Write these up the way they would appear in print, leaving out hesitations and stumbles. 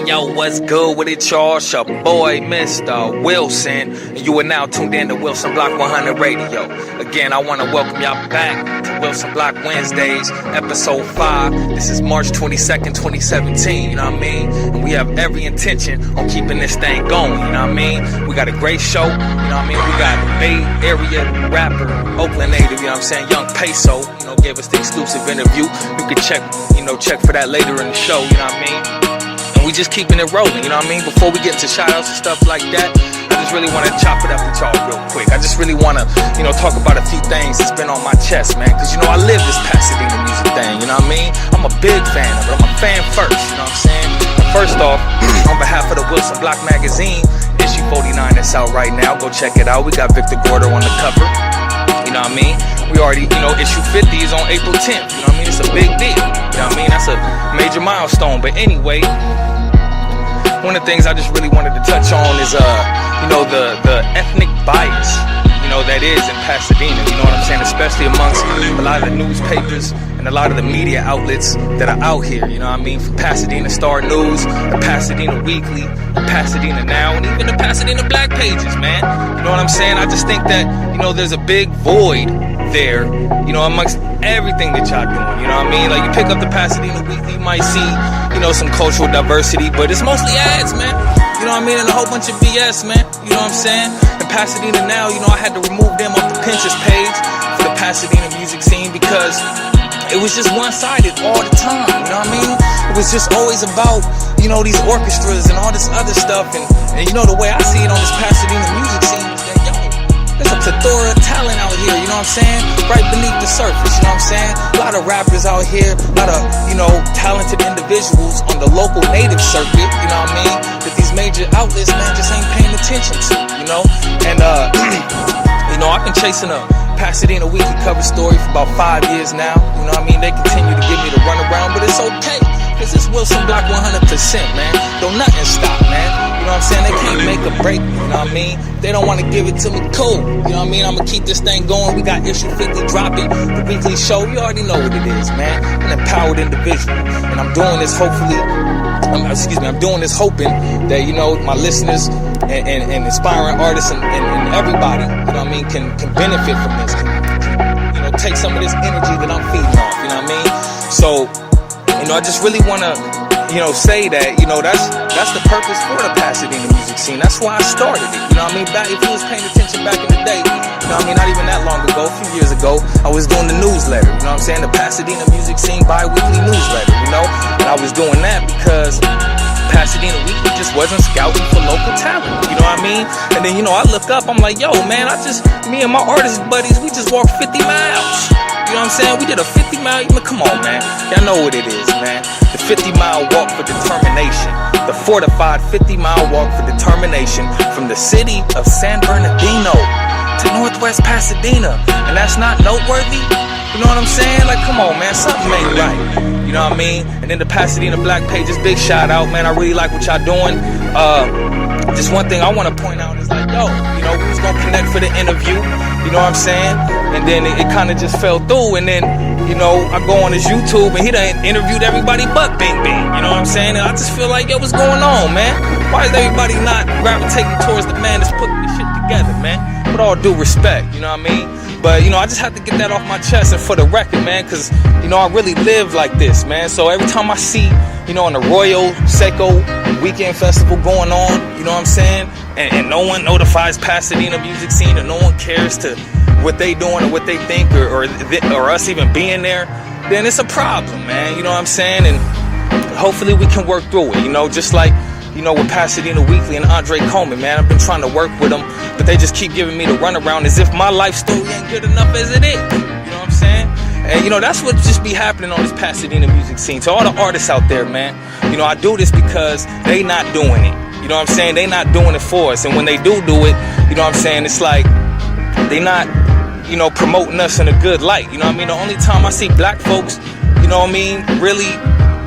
Yo, what's good with it, y'all? It's your boy, Mistah Wilson, and you are now tuned in to WilsonBlock100 Radio. Again, I want to welcome y'all back to Wilson Block Wednesdays, episode 5. This is March 22nd, 2017, you know what I mean? And we have every intention on keeping this thing going, you know what I mean? We got a great show, you know what I mean? We got Bay Area rapper, Oakland native, you know what I'm saying? Young Peso, you know, gave us the exclusive interview. You can check for that later in the show, you know what I mean? We just keeping it rolling, you know what I mean? Before we get into shout-outs and stuff like that, I just really want to chop it up with y'all real quick. I just really want to, talk about a few things that's been on my chest, man. Because, I live this Pasadena music thing, you know what I mean? I'm a big fan of it. I'm a fan first, you know what I'm saying? First off, on behalf of the Wilson Block magazine, issue 49 that's out right now. Go check it out. We got Victor Gordo on the cover, you know what I mean? We already, issue 50 is on April 10th, you know what I mean? It's a big deal, you know what I mean? That's a major milestone. But anyway, one of the things I just really wanted to touch on is, the ethnic bias, that is in Pasadena, you know what I'm saying? Especially amongst a lot of the newspapers and a lot of the media outlets that are out here, you know what I mean? From Pasadena Star News, the Pasadena Weekly, the Pasadena Now, and even the Pasadena Black Pages, man. You know what I'm saying? I just think that, there's a big void there, amongst everything that y'all doing, you know what I mean? Like, you pick up the Pasadena Weekly, you might see, some cultural diversity, but it's mostly ads, man. You know what I mean? And a whole bunch of BS, man. You know what I'm saying? And Pasadena Now, I had to remove them off the Pinterest page for the Pasadena music scene because it was just one-sided all the time, you know what I mean? It was just always about, these orchestras and all this other stuff. And the way I see it on this Pasadena music scene is that, there's a plethora of talent out here, you know what I'm saying? Right beneath the surface, you know what I'm saying? A lot of rappers out here, a lot of, talented individuals on the local native circuit, you know what I mean? That these major outlets, man, just ain't paying attention to, And, I've been chasing a Pasadena Weekly cover story for about 5 years now, you know what I mean? They continue to give me the runaround, but it's okay, cause it's Wilson Block 100%, man. Don't nothing stop, man. You know what I'm saying? They can't make a break, you know what I mean? They don't want to give it to me, cool. You know what I mean? I'm going to keep this thing going. We got issue 50 dropping, the weekly show. You already know what it is, man. An empowered individual. And I'm doing this I'm doing this hoping that, my listeners and inspiring artists and everybody, you know what I mean, can benefit from this. Can take some of this energy that I'm feeding off, you know what I mean? So, I just really want to, say that, that's the purpose for the Pasadena music scene. That's why I started it, you know what I mean? If you was paying attention back in the day, you know what I mean? Not even that long ago, a few years ago, I was doing the newsletter, you know what I'm saying? The Pasadena music scene bi-weekly newsletter, And I was doing that because Pasadena Weekly just wasn't scouting for local talent, you know what I mean? And then, I look up, I'm like, yo, man, me and my artist buddies, we just walked 50 miles. You know what I'm saying? We did a 50-mile, come on, man. Y'all know what it is, man. The 50-mile walk for determination. The fortified 50-mile walk for determination from the city of San Bernardino to Northwest Pasadena. And that's not noteworthy? You know what I'm saying? Like, come on, man, something ain't right. You know what I mean? And then the Pasadena Black Pages, big shout out, man. I really like what y'all doing. Just one thing I want to point out is like, we was going to connect for the interview. You know what I'm saying? And then it kind of just fell through. And then, I go on his YouTube and he done interviewed everybody but Bing Bing. You know what I'm saying? And I just feel like, what's going on, man? Why is everybody not gravitating towards the man that's putting this shit together, man? With all due respect, you know what I mean? But, I just have to get that off my chest and for the record, man, because, I really live like this, man. So every time I see, on the Royal Seco Weekend Festival going on, you know what I'm saying? And no one notifies Pasadena music scene or no one cares to what they doing or what they think or us even being there, then it's a problem, man. You know what I'm saying? And hopefully we can work through it, just like, with Pasadena Weekly and Andre Coleman, man. I've been trying to work with them, but they just keep giving me the runaround as if my life story ain't good enough as it is. You know what I'm saying? And, that's what just be happening on this Pasadena music scene. To all the artists out there, man, I do this because they not doing it. You know what I'm saying? They not doing it for us. And when they do it, you know what I'm saying? It's like they not, promoting us in a good light. You know what I mean? The only time I see black folks, really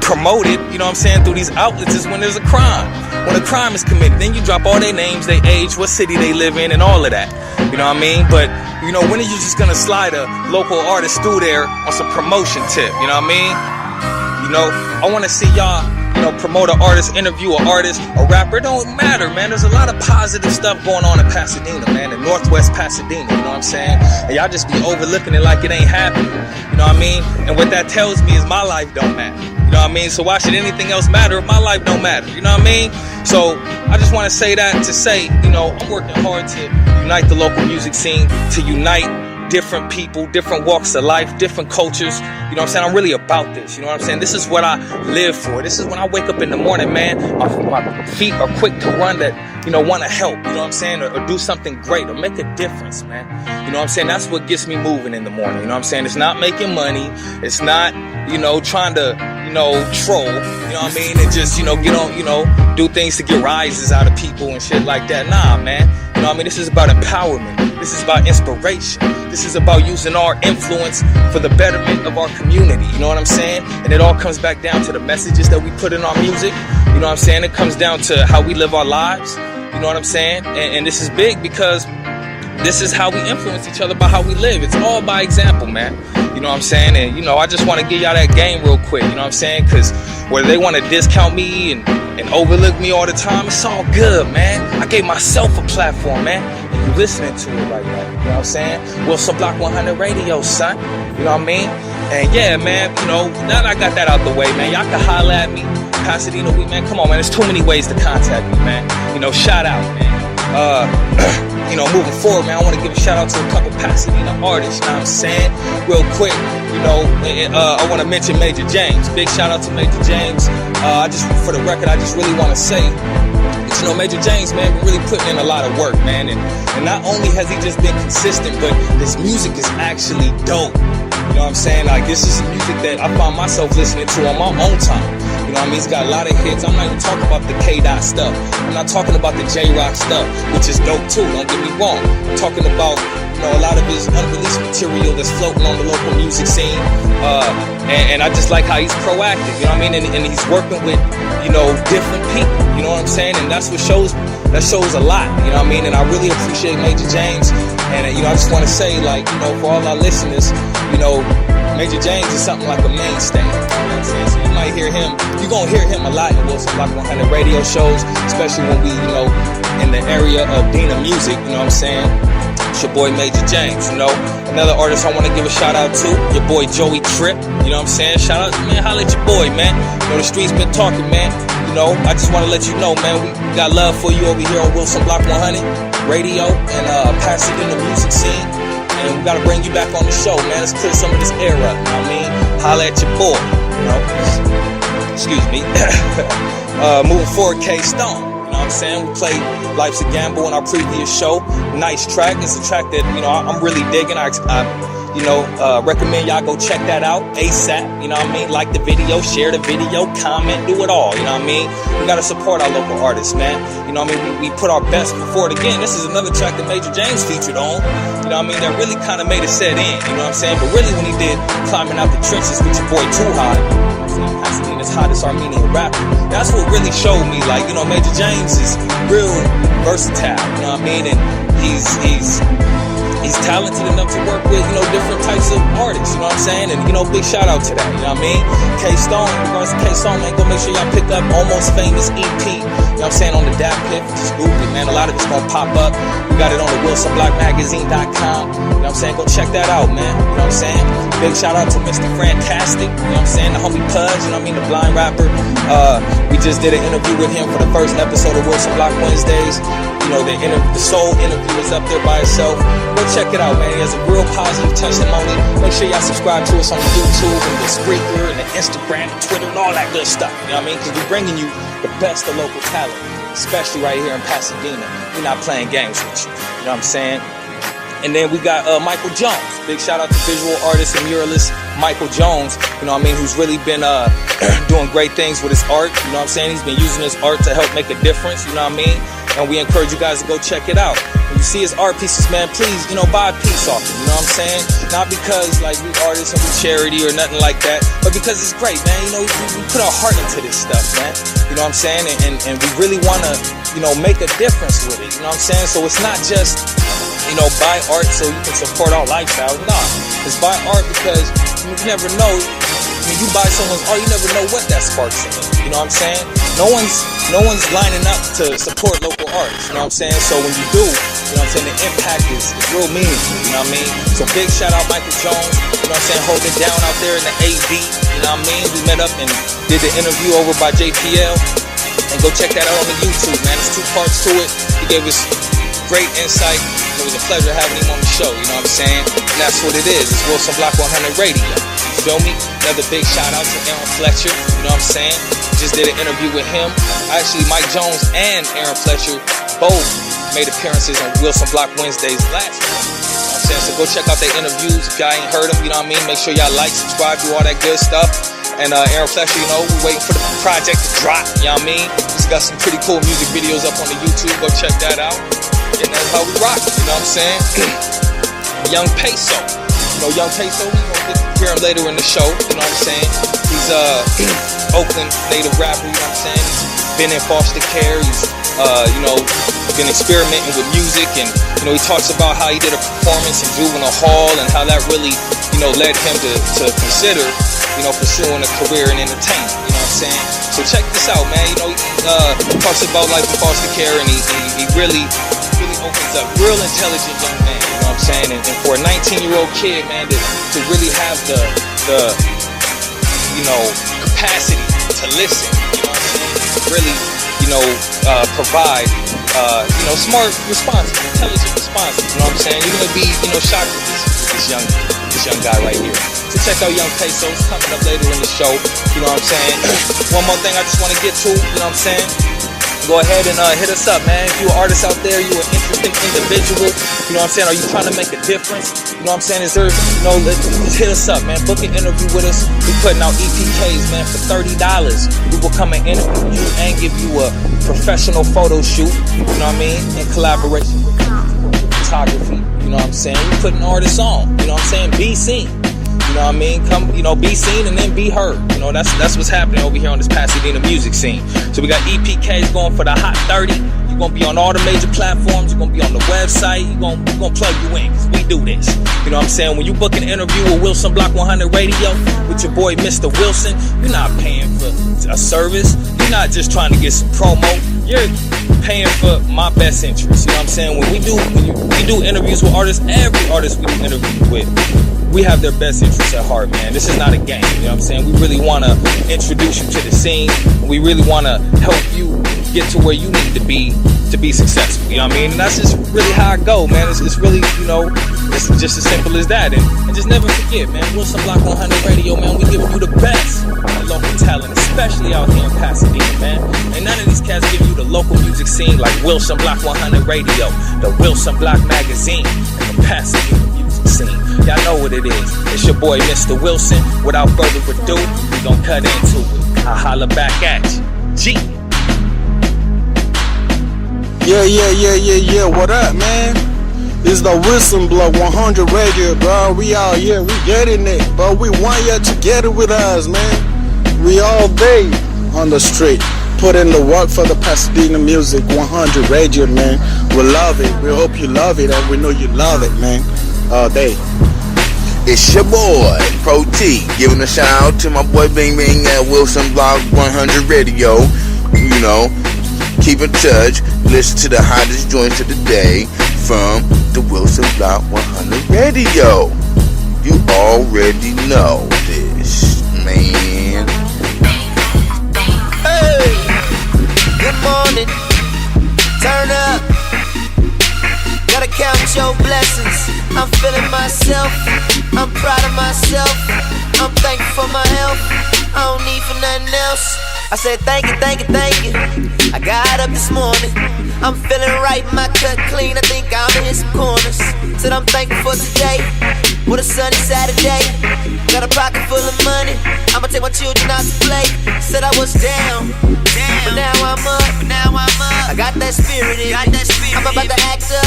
promoted, you know what I'm saying, through these outlets is when there's a crime. When a crime is committed, then you drop all their names, their age, what city they live in, and all of that. You know what I mean? But, when are you just gonna slide a local artist through there on some promotion tip? You know what I mean? I wanna see y'all, promote an artist, interview an artist, a rapper, it don't matter, man. There's a lot of positive stuff going on in Pasadena, man, in Northwest Pasadena, you know what I'm saying? And y'all just be overlooking it like it ain't happening, you know what I mean? And what that tells me is my life don't matter, you know what I mean? So why should anything else matter if my life don't matter, you know what I mean? So I just want to say that to say, I'm working hard to unite the local music scene, to unite different people, different walks of life, different cultures. You know what I'm saying? I'm really about this. You know what I'm saying? This is what I live for. This is when I wake up in the morning, man. My feet are quick to run that, want to help. You know what I'm saying? Or do something great or make a difference, man. You know what I'm saying? That's what gets me moving in the morning. You know what I'm saying? It's not making money. It's not, trying to, troll. You know what I mean? And just, get on, do things to get rises out of people and shit like that. Nah, man. You know what I mean? This is about empowerment. This is about inspiration. This is about using our influence for the betterment of our community. You know what I'm saying? And it all comes back down to the messages that we put in our music. You know what I'm saying? It comes down to how we live our lives. You know what I'm saying? And this is big because this is how we influence each other by how we live. It's all by example, man. You know what I'm saying? And, I just want to give y'all that game real quick. You know what I'm saying? Because whether they want to discount me and overlook me all the time, it's all good, man. I gave myself a platform, man. And you listening to it right now. You know what I'm saying? WilsonBlock100 Radio, son. You know what I mean? And yeah, man, now that I got that out the way, man, y'all can holler at me. Pasadena week, man. Come on, man. There's too many ways to contact me, man. Shout out, man. Moving forward, man, I want to give a shout out to a couple Pasadena artists, you know what I'm saying? Real quick, I want to mention Major James. Big shout out to Major James. For the record, I just really want to say, Major James, man, been really putting in a lot of work, man. And not only has he just been consistent, but his music is actually dope. You know what I'm saying? Like, this is music that I found myself listening to on my own time. You know what I mean? He's got a lot of hits. I'm not even talking about the K-Dot stuff. I'm not talking about the J-Rock stuff, which is dope too, don't get me wrong. I'm talking about, a lot of his unreleased material that's floating on the local music scene. And I just like how he's proactive, you know what I mean? And he's working with, different people, you know what I'm saying? And that's what shows a lot, you know what I mean? And I really appreciate Major James. And, I just want to say, like, for all our listeners, Major James is something like a mainstay. You know what I'm saying? So you might hear him. You're going to hear him a lot in WilsonBlock100 radio shows, especially when we, in the area of DENA music, you know what I'm saying? It's your boy Major James, Another artist I want to give a shout out to, your boy Joey Tripp, you know what I'm saying? Shout out, man, holla at your boy, man. The streets been talking, man. I just want to let you know, man, we got love for you over here on WilsonBlock100 Radio and Pasadena music scene. And we got to bring you back on the show, man. Let's clear some of this air up, you know what I mean? Holla at your boy, Excuse me. Moving forward, K-Stone. You know what I'm saying? We played Life's a Gamble in our previous show. Nice track. It's a track that, I'm really digging. I recommend y'all go check that out ASAP. You know what I mean? Like the video, share the video, comment, do it all. You know what I mean? We got to support our local artists, man. You know what I mean? We put our best before it. Again, this is another track that Major James featured on. You know what I mean? That really kind of made it set in. You know what I'm saying? But really when he did Climbing Out the Trenches with your boy Too High, Pasadena's hottest Armenian rapper, that's what really showed me, like, Major James is real versatile, you know what I mean? And he's talented enough to work with, different types of artists, you know what I'm saying? And, big shout out to that, you know what I mean? K-Stone, in regards to K-Stone, man, go make sure y'all pick up Almost Famous EP, you know what I'm saying, on the DAP Pit. Just Google it, man. A lot of it's gonna pop up. We got it on the WilsonBlockMagazine.com, you know what I'm saying? Go check that out, man, you know what I'm saying? Big shout out to Mr. Fantastic, you know what I'm saying? The homie Pudge, you know what I mean? The blind rapper. We just did an interview with him for the first episode of Wilson Block Wednesdays. The soul interview is up there by itself. Go check it out, man. He has a real positive testimony. Make sure y'all subscribe to us on the YouTube and the Spreaker and the Instagram and Twitter and all that good stuff. You know what I mean? Because we're bringing you the best of local talent, especially right here in Pasadena. We're not playing games with you. You know what I'm saying? And then we got Michael Jones. Big shout out to visual artist and muralist Michael Jones, you know what I mean, who's really been doing great things with his art. You know what I'm saying? He's been using his art to help make a difference, you know what I mean? And we encourage you guys to go check it out. When you see his art pieces, man, please, buy a piece off him, you know what I'm saying? Not because, like, we artists and we charity or nothing like that, but because it's great, man. We put our heart into this stuff, man. You know what I'm saying? And we really want to, make a difference with it, you know what I'm saying? So it's not just, buy art so you can support our lifestyle. Nah, it's buy art because you never know When you buy someone's art, you never know what that sparks in them. You know what I'm saying? No one's lining up to support local artists. You know what I'm saying? So when you do, you know what I'm saying, the impact is real meaningful. You know what I mean? So big shout out Michael Jones. You know what I'm saying? Holding it down out there in the AV. You know what I mean? We met up and did the interview over by JPL. And go check that out on the YouTube, man. There's 2 parts to it. He gave us great insight. It was a pleasure having him on the show, you know what I'm saying? And that's what it is. It's WilsonBlock100 Radio. You feel me? Another big shout out to Aaron Fletcher, you know what I'm saying? Just did an interview with him. Actually, Mike Jones and Aaron Fletcher both made appearances on Wilson Block Wednesdays last week. You know what I'm saying? So go check out their interviews. If y'all ain't heard them, you know what I mean? Make sure y'all like, subscribe, do all that good stuff. And Aaron Fletcher, you know, we're waiting for the project to drop, you know what I mean? He's got some pretty cool music videos up on the YouTube. Go check that out. And that's how we rock, you know what I'm saying? Young Peso. You know, Young Peso, we gonna hear him later in the show, you know what I'm saying? He's Oakland native rapper, you know what I'm saying? He's been in foster care, he's you know, been experimenting with music, and you know, he talks about how he did a performance in Juvenile Hall and how that really, you know, led him to consider, you know, pursuing a career in entertainment, you know what I'm saying? So check this out, man. You know, he talks about life in foster care, and he really opens up. Real intelligent young man, you know what I'm saying? And for a 19-year-old kid, man, to really have the you know, capacity to listen, you know what I'm saying? Really, you know, provide, you know, smart responses, intelligent responses, you know what I'm saying? You're gonna be, you know, shocked with this young guy right here. So check out Young Peso. It's coming up later in the show, you know what I'm saying? One more thing I just want to get to, you know what I'm saying? Go ahead and hit us up, man. If you're an artist out there, you're an interesting individual, you know what I'm saying? Are you trying to make a difference? You know what I'm saying? Is there, you know, just hit us up, man. Book an interview with us. We're putting out EPKs, man, for $30. We will come and interview you and give you a professional photo shoot, you know what I mean? In collaboration with photography, you know what I'm saying? We're putting artists on, you know what I'm saying? Be seen. You know what I mean? Come, you know, be seen and then be heard. You know, that's what's happening over here on this Pasadena music scene. So we got EPKs going for the Hot 30. You're going to be on all the major platforms. You're going to be on the website. We're going to plug you in because we do this. You know what I'm saying? When you book an interview with Wilson Block 100 Radio with your boy Mistah Wilson, you're not paying for a service. You're not just trying to get some promo. You're paying for my best interest. You know what I'm saying? When we do interviews with artists, every artist we do interviews with, we have their best interests at heart, man. This is not a game, you know what I'm saying? We really want to introduce you to the scene. We really want to help you get to where you need to be successful, you know what I mean? And that's just really how I go, man. It's really, you know, it's just as simple as that. And just never forget, man, Wilson Block 100 Radio, man, we giving you the best local talent, especially out here in Pasadena, man. And none of these cats give you the local music scene like Wilson Block 100 Radio, the Wilson Block Magazine, and the Pasadena music scene. Y'all know what it is. It's your boy, Mistah Wilson. Without further ado, we gon' cut into it. I'll holler back at you. G. Yeah. What up, man? It's the WilsonBlock100 Radio, bro. We out here. We getting it, bro. We want you to get it with us, man. We all day on the street. Put in the work for the Pasadena Music 100 Radio, man. We love it. We hope you love it, and we know you love it, man. All day. It's your boy, Pro T, giving a shout out to my boy Bing Bing at Wilson Block 100 Radio. You know, keep in touch, listen to the hottest joints of the day from the Wilson Block 100 Radio. You already know this, man. Hey, good morning, turn up. Gotta count your blessings. I'm feeling myself. I'm proud of myself. I'm thankful for my health. I don't need for nothing else. I said thank you. I got up this morning. I'm feeling right, my cut clean. I think I'm in some corners. Said I'm thankful for today. What a sunny Saturday. Got a pocket full of money. I'ma take my children out to play. Said I was down, but now I'm up. I got that spirit in me. I'm about to act up.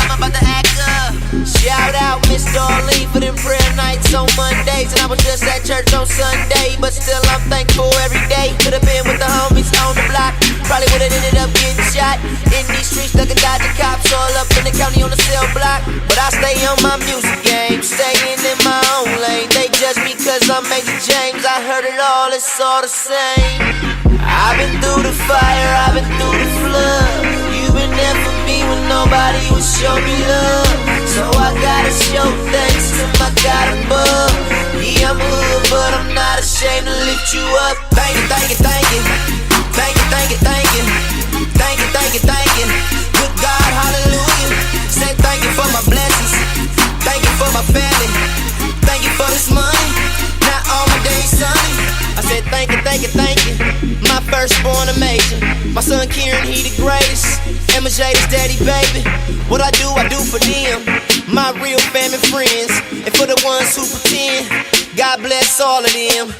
Shout out Miss Darlene for them prayer nights on Mondays. And I was just at church on Sunday, but still I'm thankful every day. Could've been with the homies on the block. Probably would've ended up getting shot. In these streets, looking dodging cops all up in the county on the cell block. But I stay on my music game, staying in my own lane. They judge me cause I'm Major James. I heard it all, it's all the same. I've been through the fire, I've been through the flood. You've been there for me when nobody would show me love. So I gotta show thanks to my God above. Yeah, I'm hood, but I'm not ashamed to lift you up. Thank you, thank you, thank you. Thank you, thank you, thank you. Thank you, thank you, thank you. Good God, hallelujah. Say thank you for my blessings. Thank you for my family. Thank you for this money. Not all my days sunny. I said thank you, thank you, thank you. My firstborn a major. My son Kieran, he the greatest. Emma Jada's daddy, baby. What I do for them. My real family friends. And for the ones who pretend, God bless all of them.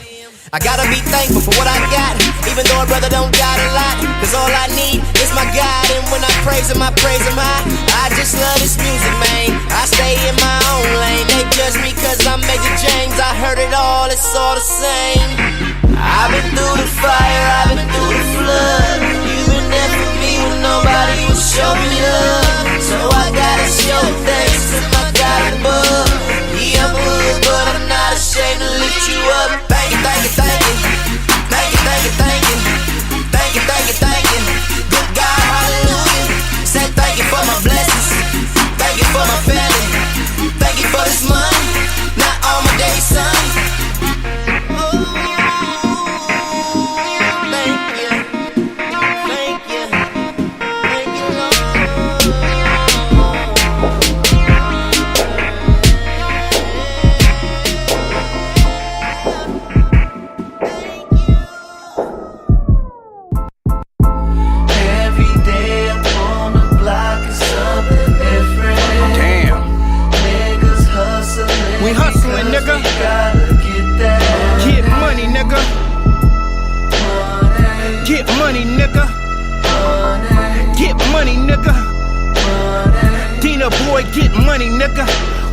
I gotta be thankful for what I got, even though a brother don't got a lot. Cause all I need is my God, and when I praise him high. I just love this music, man. I stay in my own lane. They judge me cause I'm Major James. I heard it all, it's all the same. I've been through the fire, I've been through the flood. You've been there for me when nobody would show me love. So I gotta show thanks to my God above. Yeah, I'm hood, but I'm not ashamed to lift you up. Thank you, thank you, thank you. Thank you, thank you, thank you. Thank you, thank you, thank you. Good God, hallelujah. Say thank you for my blessings. Thank you for my family. Thank you for this money. Not all my days sunny.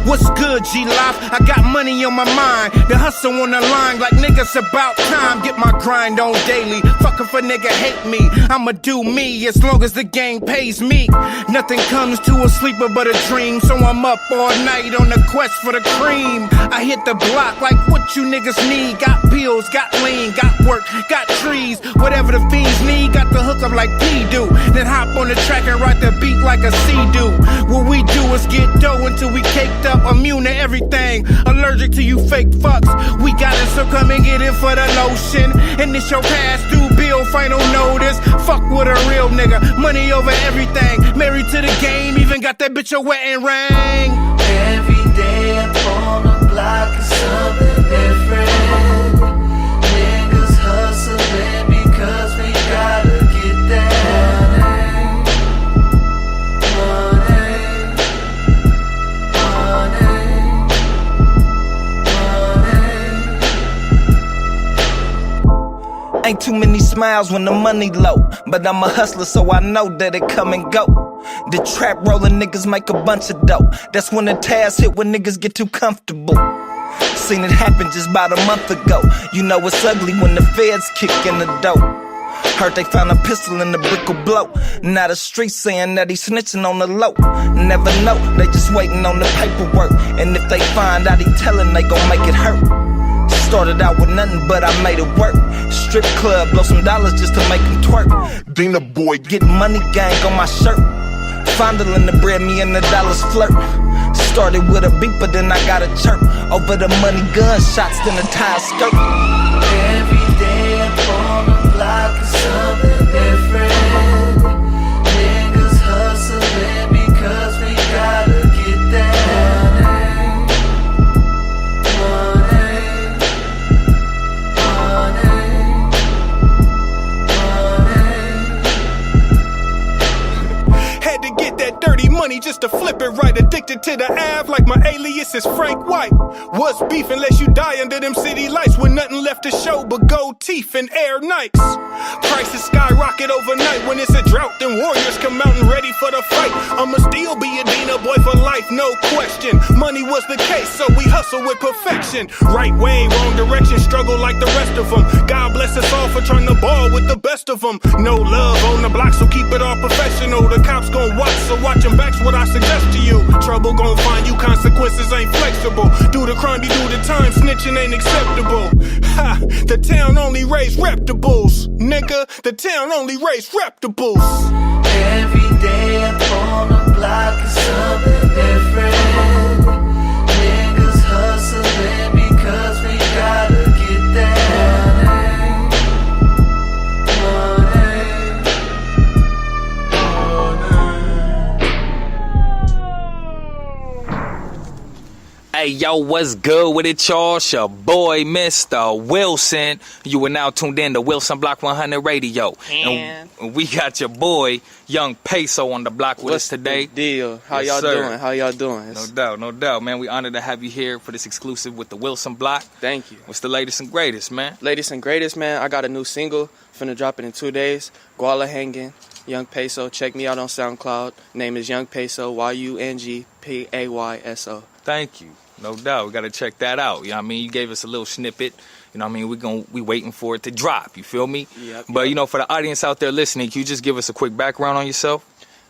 What's good, G-Life? I got money on my mind. The hustle on the line like niggas about time. Get my grind on daily. Fuck if a nigga hate me. I'ma do me as long as the game pays me. Nothing comes to a sleeper but a dream. So I'm up all night on the quest for the cream. I hit the block like what you niggas need. Got pills, got lean, got work, got trees. Whatever the fiends need, got the hook up like P do. Then hop on the track and ride the beat like a C do. What we do is get dough until we caked up. Immune to everything, allergic to you fake fucks. We got it, so come and get it for the lotion. And this your past due bill, final notice. Fuck with a real nigga, money over everything. Married to the game, even got that bitch a wedding ring. Every day up on the block is something different. Niggas hustling because we gotta get that. Ain't too many smiles when the money low, but I'm a hustler so I know that it come and go. The trap rolling niggas make a bunch of dough. That's when the task hit when niggas get too comfortable. Seen it happen just about a month ago. You know it's ugly when the feds kick in the door. Heard they found a pistol in the brick will blow. Now the street saying that he snitching on the low. Never know, they just waiting on the paperwork. And if they find out he telling, they gon' make it hurt. Started out with nothing, but I made it work. Strip club, blow some dollars just to make them twerk. DENA boy, get money gang on my shirt. Fondling the bread, me and the dollars flirt. Started with a beat, but then I got a chirp. Over the money, gunshots, then a tie skirt. Every day up on the block is something different. Niggas hustling because we gotta get that. Dirty money just to flip it right. Addicted to the Av like my alias is Frank White. What's beef unless you die under them city lights with nothing left to show but gold teeth and air nights. Prices skyrocket overnight. When it's a drought, then warriors come out and ready for the fight. I'ma still be a DENA boy for life, no question. Money was the case, so we hustle with perfection. Right way, wrong direction, struggle like the rest of them. God bless us all for trying to ball with the best of them. No love on the block, so keep it all my professional. The cops gon' watch, so watching back's what I suggest to you. Trouble gon' find you, consequences ain't flexible. Do the crime, you do the time, snitching ain't acceptable. Ha, the town only raise reputables. Nigga, the town only raise reputables. Every day up on the block is something different. Niggas hustling because we gotta get that Hey, yo, what's good with it, y'all? It's your boy, Mistah Wilson. You are now tuned in to WilsonBlock100 Radio. And we got your boy, Young Peso, on the block with us today. What's the deal? How Yes, y'all sir. doing? How y'all doing? No doubt, man. We honored to have you here for this exclusive with the Wilson Block. Thank you. What's the latest and greatest, man? Latest and greatest, man. I got a new single. Finna drop it in 2 days. Guala Hangin', Young Peso. Check me out on SoundCloud. Name is Young Peso, YUNGPAYSO. Thank you. No doubt. We got to check that out. You know what I mean? You gave us a little snippet. You know what I mean? We waiting for it to drop. You feel me? Yep. But, you know, for the audience out there listening, can you just give us a quick background on yourself?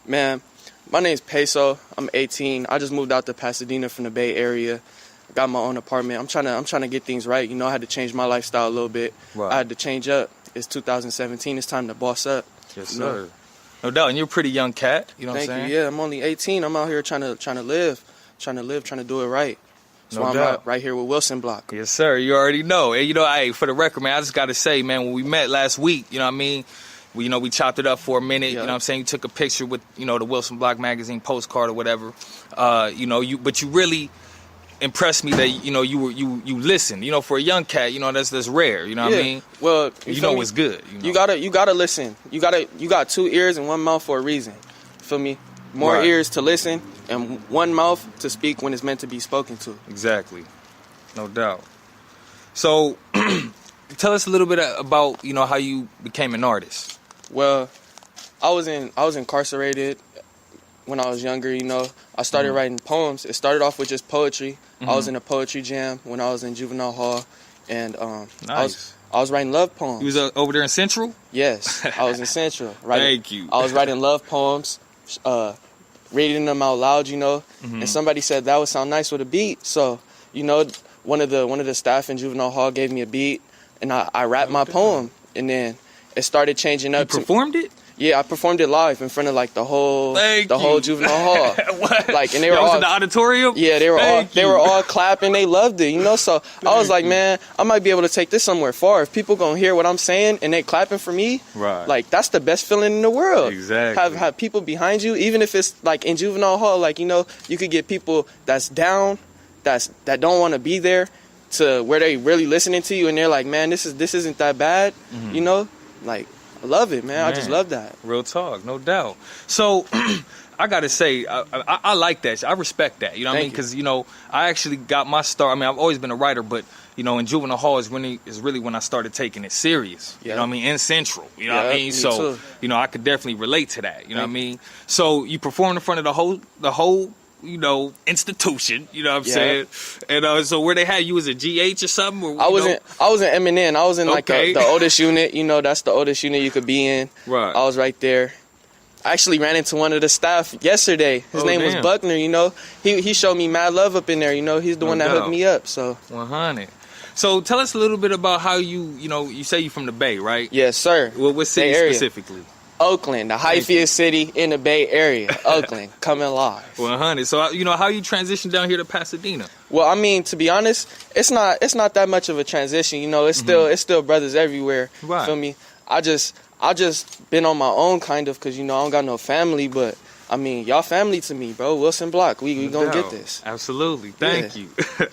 Man, my name's Peso. I'm 18. I just moved out to Pasadena from the Bay Area. Got my own apartment. I'm trying to get things right. You know, I had to change my lifestyle a little bit. Right. I had to change up. It's 2017. It's time to boss up. Yes, You know? sir. No doubt. And you're a pretty young cat. You know what I'm Thank saying? you. Yeah, I'm only 18. I'm out here trying to live, trying to do it right. So No I'm doubt. right here with Wilson Block. Yes, sir. You already know. And, you know, hey, for the record, man, I just got to say, man, when we met last week, you know what I mean? We chopped it up for a minute. Yeah. You know what I'm saying? You took a picture with, you know, the Wilson Block magazine postcard or whatever. You know, but you really impressed me that, you know, you listen. You know, for a young cat, you know, that's rare. You know what I mean? Well, You know it's good. You gotta listen. You got 2 ears and 1 mouth for a reason. Feel me? More Right. ears to listen and 1 mouth to speak when it's meant to be spoken to. Exactly. No doubt. So, tell us a little bit about, you know, how you became an artist. Well, I was incarcerated when I was younger. You know, I started writing poems. It started off with just poetry. I was in a poetry jam when I was in juvenile hall, and Nice. I was writing love poems. You was over there in Central? Yes, I was in Central. Thank you. I was writing love poems, reading them out loud, you know. And somebody said that would sound nice with a beat. So, you know, one of the staff in juvenile hall gave me a beat, and I rapped my poem. And then it started changing up. You performed it? Yeah, I performed it live in front of like the whole Thank whole you. juvenile hall. What? Like, and they were Y'all was all in the auditorium? Yeah, they were Thank you. all clapping. They loved it, you know. So I was like, man, I might be able to take this somewhere far. If people gonna hear what I'm saying and they clapping for me, Right. like that's the best feeling in the world. Exactly. Have people behind you, even if it's like in juvenile hall. Like, you know, you could get people that's down, that don't want to be there, to where they really listening to you and they're like, man, this isn't that bad, you know, like. I love it, man. I just love that. Real talk, no doubt. So, I gotta say, I like that. I respect that. You know what I mean? Thank you. Because, you know, I actually got my start. I mean, I've always been a writer, but, you know, in juvenile hall is really when I started taking it serious. You Yeah. know what I mean? In Central. You know what I Yeah, mean? me So, too. you know, I could definitely relate to that. You know what I mean? So, you performed in front of the whole, you know, institution. You know what I'm Yeah. saying? And so, where they had you as a GH or something? Or, I was in M&N. I was in like Okay. the oldest unit. You know, that's the oldest unit you could be in. Right. I was right there. I actually ran into one of the staff yesterday. His Oh, name was damn. Buckner. You know, he showed me mad love up in there. You know, he's the No one that doubt. hooked me up. So 100. So, tell us a little bit about how you know, you say you're from the Bay, right? yes, sir. What city Bay Area. specifically? Oakland, the hyphiest city in the Bay Area. Oakland, coming live. 100. So, you know, how you transition down here to Pasadena? Well, I mean, to be honest, it's not that much of a transition. You know, it's still brothers everywhere. Right. Feel me? I just been on my own kind of, cause you know I don't got no family, but I mean y'all family to me, bro. Wilson Block, we gonna get this. Absolutely. Thank Yeah. you.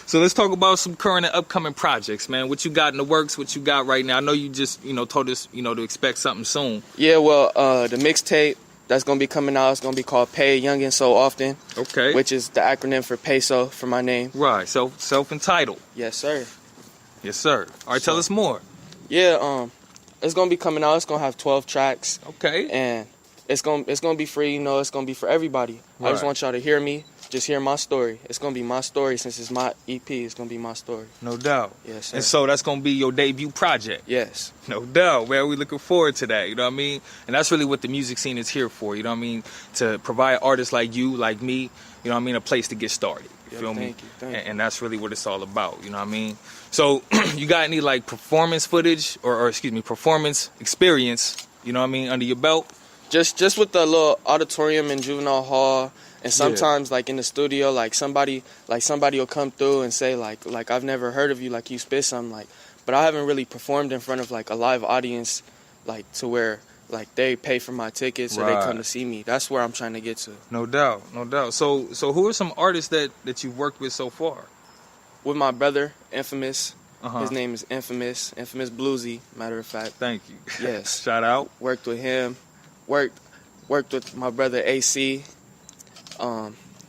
So let's talk about some current and upcoming projects, man. What you got in the works? What you got right now? I know you just, you know, told us, you know, to expect something soon. Yeah, well, the mixtape that's gonna be coming out is gonna be called Pay Youngin' So Often, Okay. which is the acronym for Peso for my name. Right. So self-entitled. Yes, sir. Yes, sir. All right. Tell us more. Yeah, it's gonna be coming out. It's gonna have 12 tracks. Okay. And it's gonna be free, you know, it's gonna be for everybody. I just Right. want y'all to hear me, just hear my story. It's gonna be my story since it's my EP. It's gonna be my story. No doubt. Yes, sir. And so that's gonna be your debut project. Yes. No doubt, man. We looking forward to that. You know what I mean? And that's really what the music scene is here for. You know what I mean? To provide artists like you, like me. You know what I mean? A place to get started. You feel me? Thank you. And that's really what it's all about. You know what I mean? So you got any like performance footage or excuse me, performance experience? You know what I mean? Under your belt? Just with the little auditorium in Juvenile Hall, and sometimes like in the studio, like somebody will come through and say like I've never heard of you, like you spit something, like, but I haven't really performed in front of like a live audience, like to where like they pay for my tickets or they come to see me. That's where I'm trying to get to. No doubt. So who are some artists that you've worked with so far? With my brother, Infamous. His name is Infamous Bluesy, matter of fact. Thank you. Yes. Shout out. Worked with him. Worked with my brother AC.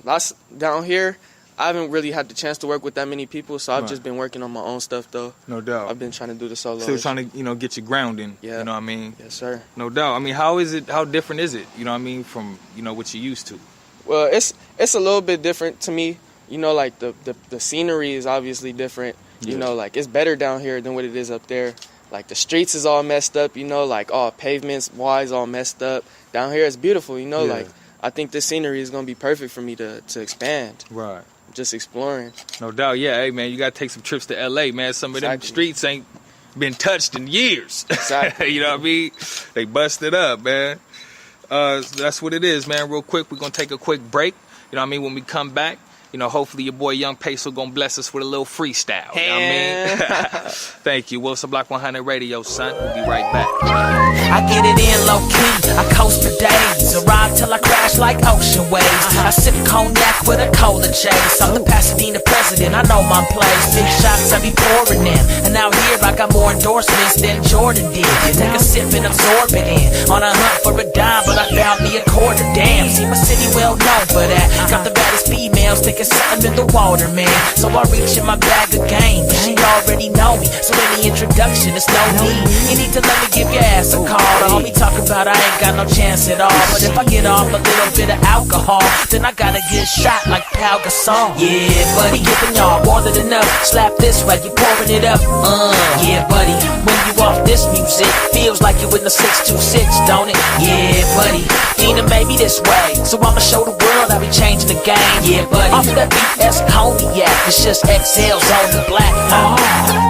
Lots down here, I haven't really had the chance to work with that many people, so I've just been working on my own stuff though. No doubt. I've been trying to do the solo. Still trying to, get your grounding. Yeah. You know what I mean? Yes, sir. No doubt. I mean, how different is it? You know what I mean, from, what you used to? Well, it's a little bit different to me. Like the scenery is obviously different. Yeah. Like it's better down here than what it is up there. Like the streets is all messed up, like all pavements wise all messed up. Down here it's beautiful, like I think this scenery is gonna be perfect for me to expand. Right. Just exploring. No doubt, yeah. Hey man, you gotta take some trips to LA, man. Some of them streets ain't been touched in years. Exactly. You know what I mean? They busted up, man. That's what it is, man. Real quick, we're gonna take a quick break. You know what I mean? When we come back, hopefully your boy Young Peso gonna bless us with a little freestyle. You know what I mean? Thank you. WilsonBlock100 Radio, son. We'll be right back. I get it in low key. I coast for days. Arrive till I crash like ocean waves. I sip cognac with a cola chase. I'm the Pasadena president. I know my place. Big shots I be pouring in. And out here I got more endorsements than Jordan did. Take a sip and absorb it in. On a hunt for a dime, but I found me a quarter. Damn, see my city well known for that. Got the baddest females thinking something in the water, man. So I reach in my bag of game. She already know me, so any introduction, it's no need. You need to let me give your ass a call. The homie talk about I ain't got no chance at all. But if I get off a little bit of alcohol, then I gotta get shot like Pau Gasol. Yeah, buddy, giving y'all more than enough. Slap this right, you pouring it up. Yeah, buddy, when you off this music, feels like you in the 626, don't it? Yeah, buddy, DENA made me this way, so I'ma show the world I be changing the game. Yeah, buddy, off that BS cognac, it's just exhales on the black.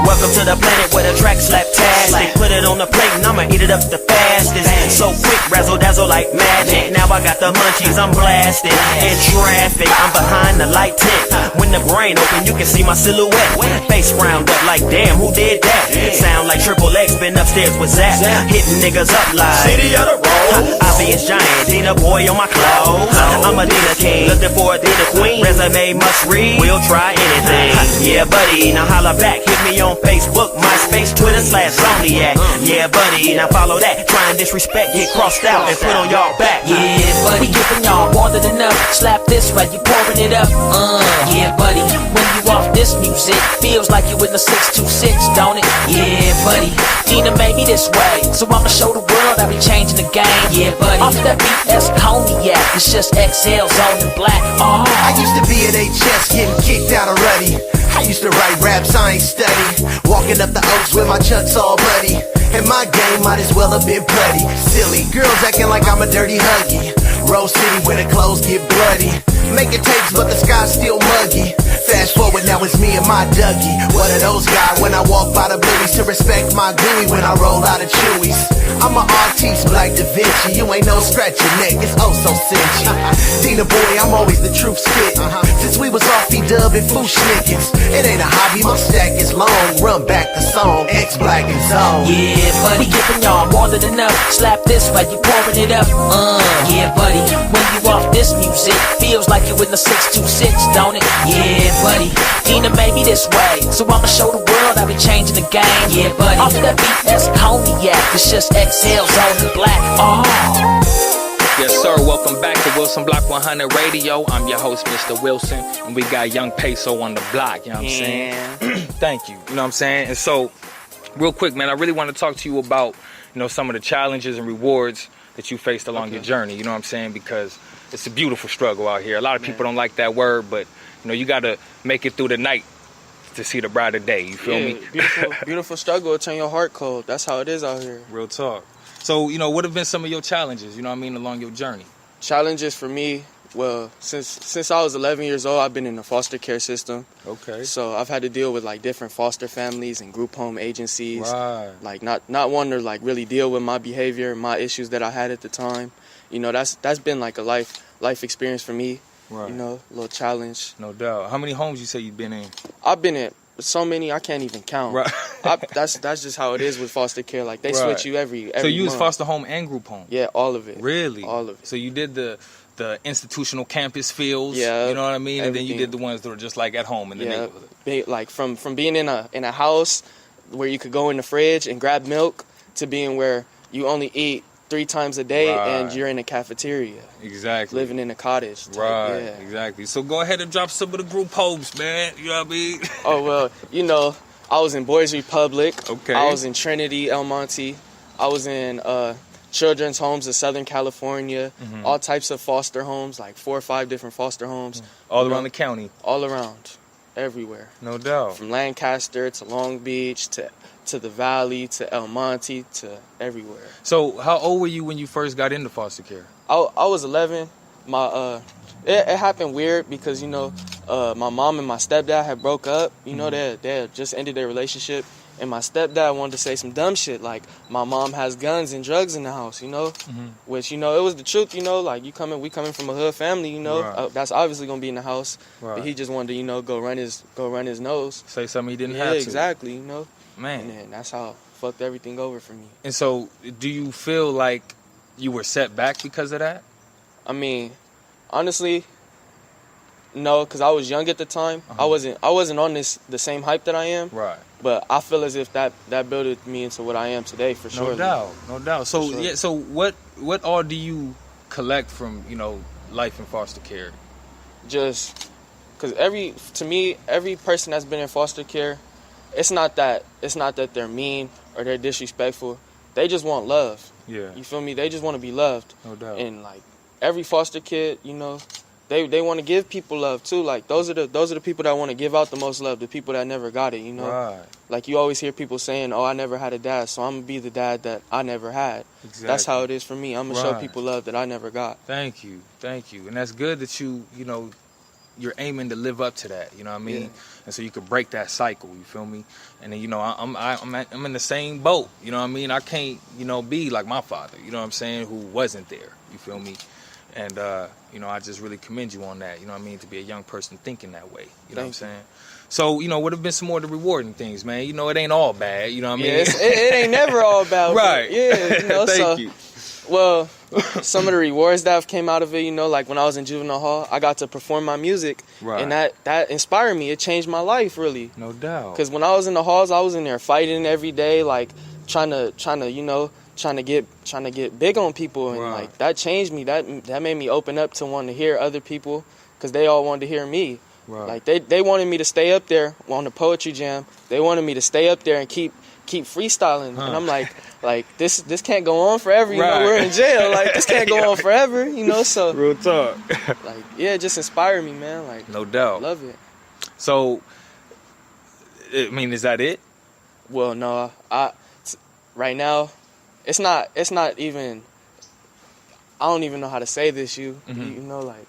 Welcome to the planet where the track slap-tastic. Put it on the plate and I'ma eat it up the fastest. So quick, razzle-dazzle like magic. Now I got the munchies, I'm blasted. In traffic, I'm behind the light tent. When the brain open, you can see my silhouette. Face round up like, damn, who did that? Sound like Triple X been upstairs with Zach. Hitting niggas up like City of the Road. Obvious giant, DENA boy on my clothes. I'm a DENA king, looking for a DENA queen. Resume must read, we'll try anything. Yeah, buddy, now holla back. Hit me on Facebook, MySpace, Twitter /Zoniac. Yeah, buddy, now follow that. Try and disrespect, get crossed out and put on y'all back. Yeah, buddy, giving y'all more than enough. Slap this right, you pouring it up. Yeah, buddy, when you off this music, feels like you in the 626, don't it? Yeah, buddy, DENA made me this way, so I'ma show the world I be changing the game. Yeah, buddy, off that BS cognac, it's just exhales on the black. I used to be at HS getting kicked out of Ruddy. I used to write raps I ain't study. Walking up the Oaks with my chucks all muddy. And my game might as well have been putty. Silly girls acting like I'm a dirty huggy. Rose City where the clothes get bloody. Making tapes but the sky's still muggy. Fast forward, now it's me and my Dougie. One of those guys when I walk by the blueies. To respect my gooey when I roll out of Chewies. I'm an artiste like Da Vinci. You ain't no scratch your neck, it's oh so cinchy. DENA boy, I'm always the truth spit. Since we was off E-Dub and Foo Schnickens. It ain't a hobby, my stack is long. Run back the song, X Black and Zone. Yeah, buddy, giving y'all more than enough. Slap this right, you pouring it up. Yeah, buddy, when you off this music, feels like you in the 626, don't it? Yeah, buddy, DENA made me this way, so I'ma show the world I be changing the game. Yeah, buddy, off that BS cognac, it's just exhales on the black. Yes, sir. Welcome back to WilsonBlock100 Radio. I'm your host, Mistah Wilson, and we got Young Peso on the block. You know what I'm saying? Thank you. You know what I'm saying? And so, real quick, man, I really want to talk to you about, some of the challenges and rewards that you faced along your journey, you know what I'm saying? Because it's a beautiful struggle out here. A lot of people don't like that word, but you know, you got to make it through the night to see the brighter day, you feel me? Beautiful struggle will turn your heart cold. That's how it is out here. Real talk. So, you know, what have been some of your challenges, you know what I mean, along your journey? Challenges for me, well, since I was 11 years old, I've been in the foster care system. Okay. So I've had to deal with like different foster families and group home agencies. Right. Like not one to like really deal with my behavior, my issues that I had at the time. You know, that's been like a life experience for me. Right. You know, a little challenge. No doubt. How many homes you say you've been in? I've been in so many I can't even count. Right. That's just how it is with foster care. Like they switch you every So you was month. foster home and group home? Yeah, all of it. Really? All of it. So you did the institutional campus fields, yeah, you know what I mean? Everything. And then you did the ones that were just like at home in the neighborhood. Like from being in a house where you could go in the fridge and grab milk to being where you only eat 3 times a day and you're in a cafeteria. Exactly. Living in a cottage. Right, exactly. So go ahead and drop some of the group homes, man. You know what I mean? Oh, well, you know, I was in Boys Republic. Okay. I was in Trinity, El Monte. I was in children's homes of Southern California. All types of foster homes, like 4 or 5 different foster homes. All around the county? All around. Everywhere. No doubt. From Lancaster to Long Beach to the Valley to El Monte to everywhere. So how old were you when you first got into foster care? I was 11. It happened weird because, you know, my mom and my stepdad had broke up. You know, they had just ended their relationship. And my stepdad wanted to say some dumb shit like, my mom has guns and drugs in the house, you know? Which, you know, it was the truth, you know? Like, we coming from a hood family, you know? That's obviously going to be in the house. But he just wanted to, you know, go run his nose. Say something he didn't have to. Yeah, exactly, you know? Man. And then that's how it fucked everything over for me. And so, do you feel like you were set back because of that? I mean, honestly, no, because I was young at the time. I wasn't on the same hype that I am. Right. But I feel as if that built me into what I am today, for sure. No doubt. So yeah. So what all do you collect from, you know, life in foster care? Just because every person that's been in foster care, it's not that they're mean or they're disrespectful. They just want love. Yeah. You feel me? They just want to be loved. No doubt. And like every foster kid, you know, they want to give people love too. Like those are the people that want to give out the most love, the people that never got it, you know? Right. Like you always hear people saying, "Oh, I never had a dad, so I'm gonna be the dad that I never had." Exactly. That's how it is for me. I'm gonna show people love that I never got. Thank you. And that's good that you know, you're aiming to live up to that, you know what I mean? Yeah. And so you could break that cycle, you feel me? And then, you know, I'm in the same boat, you know what I mean? I can't, you know, be like my father, you know what I'm saying, who wasn't there, you feel me? And, you know, I just really commend you on that, you know what I mean, to be a young person thinking that way, you know what I'm saying? So, you know, what have been some more of the rewarding things, man? You know, it ain't all bad, you know what I mean? It ain't never all bad. Right. Yeah, you know, Thank you. Well, some of the rewards that have came out of it, you know, like when I was in juvenile hall, I got to perform my music. Right. And that inspired me. It changed my life, really. No doubt. Because when I was in the halls, I was in there fighting every day, like trying to, you know, trying to get big on people, and like that changed me. That made me open up to want to hear other people, because they all wanted to hear me. Right. Like they wanted me to stay up there on the poetry jam. They wanted me to stay up there and keep freestyling, and I'm like this can't go on forever. You know, we're in jail. Like this can't go on forever. You know, so real talk. Like it just inspired me, man. Like no doubt, love it. So, I mean, is that it? Well, no, right now. It's not even. I don't even know how to say this. You know, like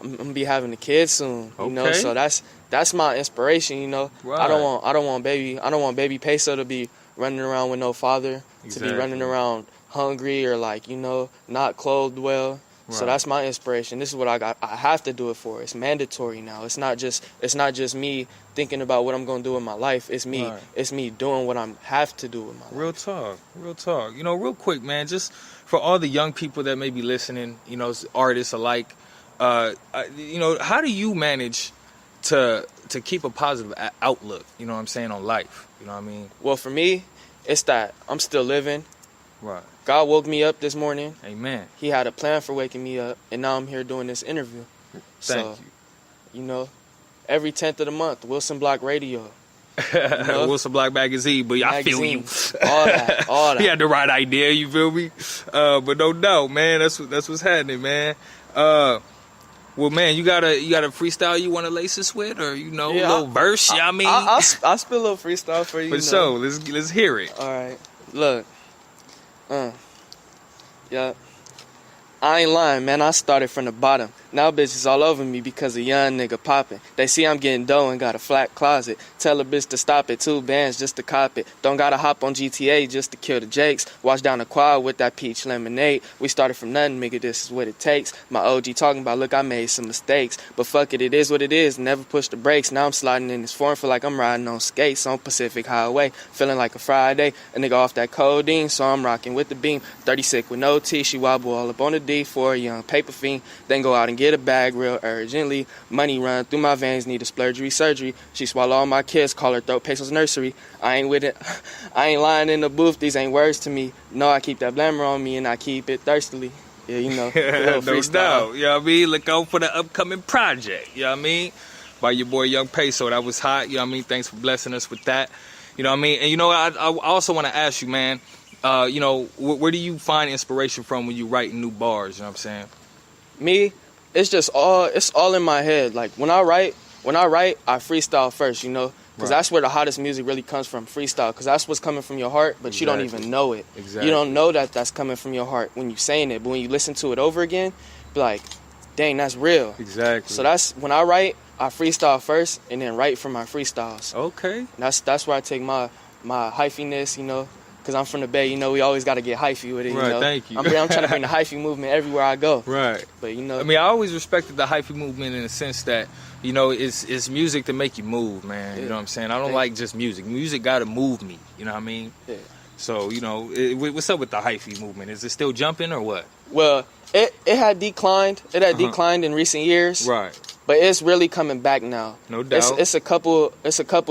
I'm gonna be having a kid soon. You know, so that's my inspiration. You know, I don't want baby Peso to be running around with no father, to be running around hungry or like, you know, not clothed well. Right. So that's my inspiration. This is what I got. I have to do it for. It's mandatory now. It's not just me thinking about what I'm gonna do in my life. It's me. Right. It's me doing what I have to do in my life. Real talk. You know, real quick, man. Just for all the young people that may be listening, you know, artists alike. You know, how do you manage to keep a positive outlook? You know what I'm saying, on life. You know what I mean? Well, for me, it's that I'm still living. Right. God woke me up this morning. Amen. He had a plan for waking me up, and now I'm here doing this interview. Thank you. You know, every 10th of the month, WilsonBlock Radio. Wilson Block Magazine, but I feel you. All that. He had the right idea, you feel me? But no doubt, man, that's what's happening, man. Well, man, you got a freestyle you want to lace us with, or a little verse? I mean, I'll spit a little freestyle for you. For sure, let's hear it. All right, look, yeah. I ain't lying, man, I started from the bottom. Now bitches all over me because a young nigga popping. They see I'm getting dough and got a flat closet. Tell a bitch to stop it, 2 bands just to cop it. Don't gotta hop on GTA just to kill the Jakes. Wash down the quad with that peach lemonade. We started from nothing, nigga, this is what it takes. My OG talking about, look, I made some mistakes. But fuck it, it is what it is, never push the brakes. Now I'm sliding in this form, feel like I'm riding on skates on Pacific Highway. Feeling like a Friday, a nigga off that codeine, so I'm rocking with the beam. 36 with no T, she wobble all up on the D for a young paper fiend. Then go out and get a bag real urgently. Money run through my veins, need a splurgery surgery. She swallow all my kids, call her throat pesos nursery. I ain't with it, I ain't lying in the booth, these ain't words to me. No, I keep that glamour on me and I keep it thirstily. Yeah, no doubt. You know what I mean? Look out for the upcoming project, you know what I mean? By your boy Young Peso, that was hot, you know what I mean? Thanks for blessing us with that, you know what I mean? And I also want to ask you, man, where do you find inspiration from when you write new bars, you know what I'm saying? Me, it's all in my head. Like when I write, I freestyle first, because that's where the hottest music really comes from, freestyle, because that's what's coming from your heart, but you don't even know it. Exactly. You don't know that that's coming from your heart when you're saying it, but when you listen to it over again, be like, dang, that's real. Exactly. So that's when I write, I freestyle first and then write from my freestyles. Okay. And that's where I take my hyphy-ness, because I'm from the Bay, we always got to get hyphy with it, Right, thank you. I'm trying to bring the hyphy movement everywhere I go. Right. But, I mean, I always respected the hyphy movement in the sense that, it's music to make you move, man. Yeah. You know what I'm saying? I don't like just music. Music got to move me, you know what I mean? Yeah. So, what's up with the hyphy movement? Is it still jumping or what? Well, it had declined. It had declined in recent years. Right. But it's really coming back now. No doubt. It's a couple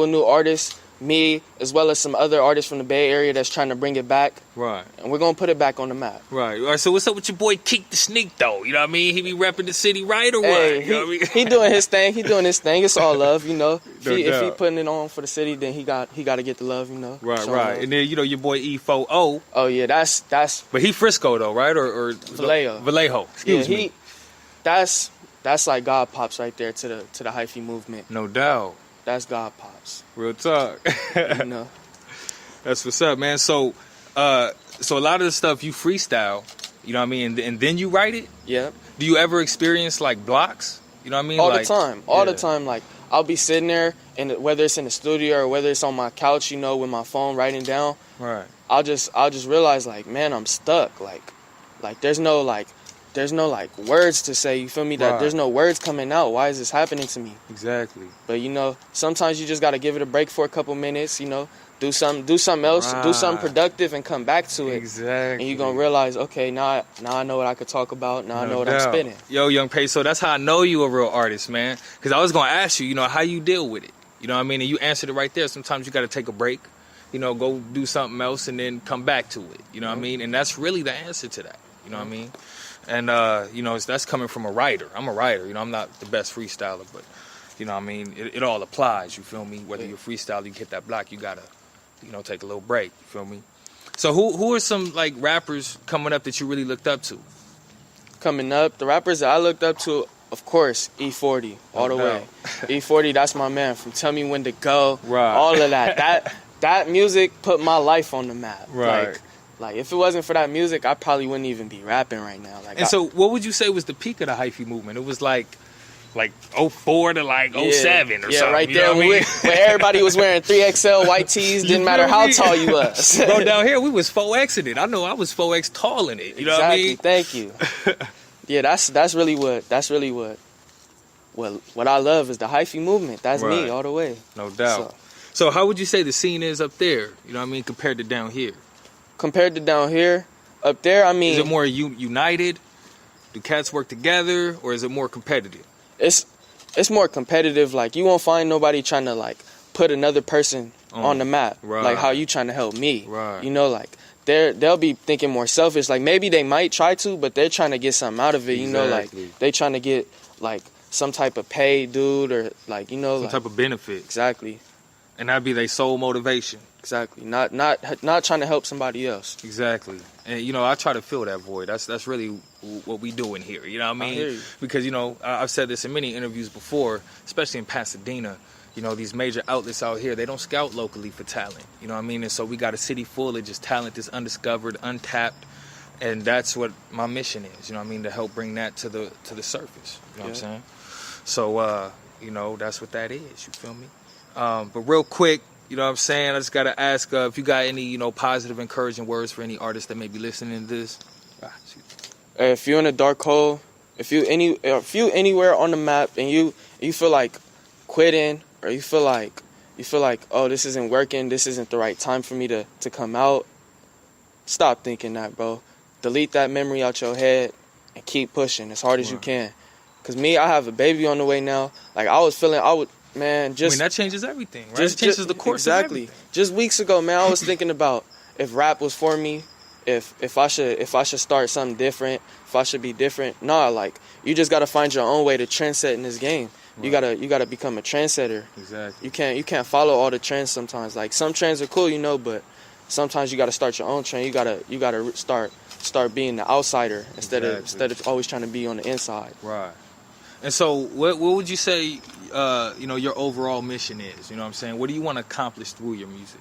new artists, me, as well as some other artists from the Bay Area that's trying to bring it back. Right. And we're going to put it back on the map. Right. All right. So what's up with your boy Keek the Sneak, though? You know what I mean? He be repping the city, right, or what? Hey, you know what I mean? he doing his thing. It's all love, If he putting it on for the city, then he got to get the love, Right, right. And then, your boy E4O. Oh, yeah, that's... But he Frisco, though, right? Or Vallejo. Excuse me. That's like God Pops right there to the hyphy movement. No doubt. That's God Pops. Real talk. That's what's up, man. So a lot of the stuff you freestyle, you know what I mean, and then you write it? Yeah. Do you ever experience like blocks? You know what I mean? All the time. Like I'll be sitting there, and whether it's in the studio or whether it's on my couch, with my phone writing down. Right. I'll just realize like, man, I'm stuck. Like there's no words to say, you feel me? That there's no words coming out. Why is this happening to me? Exactly. But sometimes you just gotta give it a break for a couple minutes, do something else, do something productive and come back to it. Exactly. And you're gonna realize, okay, now I know what I could talk about, now I know what I'm spitting. Yo, Young Peso, that's how I know you a real artist, man. Because I was gonna ask you, how you deal with it. You know what I mean? And you answered it right there. Sometimes you gotta take a break, go do something else and then come back to it. You know what I mean? And that's really the answer to that. You know what I mean? And, that's coming from a writer. I'm a writer. I'm not the best freestyler, but, you know what I mean? It all applies, you feel me? Whether you're freestyle, you hit that block, you got to, take a little break, you feel me? So who are some, like, rappers coming up that you really looked up to? Coming up, the rappers that I looked up to, of course, E40, all the way. E40, that's my man. From Tell Me When to Go, all of that. That music put my life on the map. Right. Like, if it wasn't for that music, I probably wouldn't even be rapping right now. So what would you say was the peak of the hyphy movement? It was like 04 to 07 or something. Yeah, right there when everybody was wearing 3XL white tees, didn't matter how tall you was. Bro, down here we was 4X in it. I know I was 4X tall in it. You know what I mean? Thank you. Yeah, that's really what I love is the hyphy movement. That's me all the way. No doubt. So how would you say the scene is up there? You know what I mean, compared to down here? Compared to down here, up there, I mean... Is it more united? Do cats work together? Or is it more competitive? It's more competitive. Like, you won't find nobody trying to, like, put another person on the map. Right. Like, how you trying to help me. Right. Like, they'll be thinking more selfish. Like, maybe they might try to, but they're trying to get something out of it. Like, they trying to get, like, some type of pay, dude, or, like, some type of benefit. Exactly. And that'd be their sole motivation. Exactly. Not trying to help somebody else. Exactly. And, you know, I try to fill that void. That's really what we doing here. You know what I mean? I hear you. Because, you know, I've said this in many interviews before, especially in Pasadena. You know, these major outlets out here, they don't scout locally for talent. You know what I mean? And so we got a city full of just talent that's undiscovered, untapped. And that's what my mission is, you know what I mean, to help bring that to the surface. You know what I'm saying? So, you know, that's what that is. You feel me? But real quick, you know what I'm saying, I just got to ask if you got any, you know, positive, encouraging words for any artists that may be listening to this. If you're in a dark hole, if you anywhere on the map and you feel like quitting, or you feel like, oh, this isn't working, this isn't the right time for me to come out, stop thinking that, bro. Delete that memory out your head and keep pushing as hard as you can. Because me, I have a baby on the way now. Like, man, just... I mean, that changes everything, right? It changes the course of everything. Just weeks ago, man, I was thinking about if rap was for me, if I should start something different, if I should be different. Nah, like, you just got to find your own way to trendset in this game. Right. You gotta become a trendsetter. Exactly. You can't follow all the trends sometimes. Like, some trends are cool, you know, but sometimes you got to start your own trend. You gotta start being the outsider instead of always trying to be on the inside. Right. And so what would you say you know, your overall mission is? You know what I'm saying? What do you want to accomplish through your music?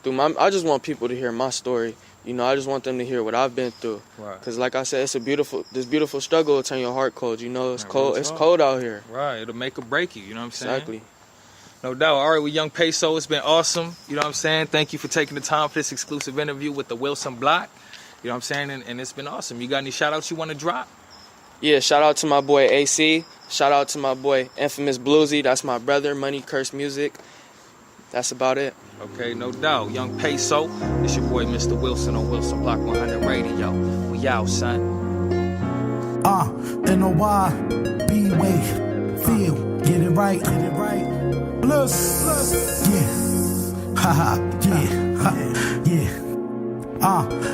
I just want people to hear my story. You know, I just want them to hear what I've been through. Right. Cause like I said, this beautiful struggle will turn your heart cold. You know, it's cold. It's cold out here. Right. It'll make or break you. You know what I'm saying? Exactly. No doubt. All right, with Young Peso, it's been awesome. You know what I'm saying? Thank you for taking the time for this exclusive interview with the Wilson Block. You know what I'm saying? And it's been awesome. You got any shout-outs you want to drop? Yeah, shout out to my boy AC. Shout out to my boy Infamous Bluesy. That's my brother. Money Curse Music. That's about it. Okay, no doubt. Young Peso. It's your boy Mr. Wilson on Wilson Block 100 Radio. We out, son. N-O-Y, B-Way, feel, get it right. Plus, yeah, haha,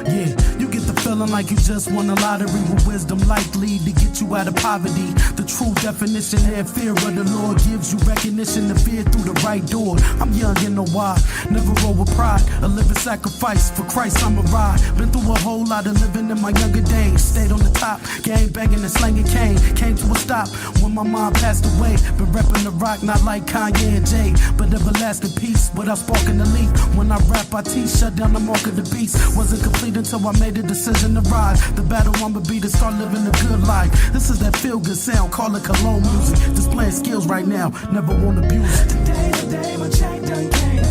yeah, you get the feeling like you just won a lottery with wisdom likely to get you out of poverty. The true definition and fear of the Lord gives you recognition to fear through the right door. I'm young and no why, never roll with pride, a living sacrifice for Christ I'm a ride. Been through a whole lot of living in my younger days, stayed on the top, gang banging and slanging cane, came to a stop when my mom passed away. Been repping the rock, not like Kanye and Jay, but everlasting peace without sparking the leaf. When I rap, I teach, shut down the mark of the beast. Wasn't complete until I made a decision to ride. The battle I'ma be to start living a good life. This is that feel-good sound, call it cologne music. Displaying skills right now, never want to abuse it. Today, my check done came.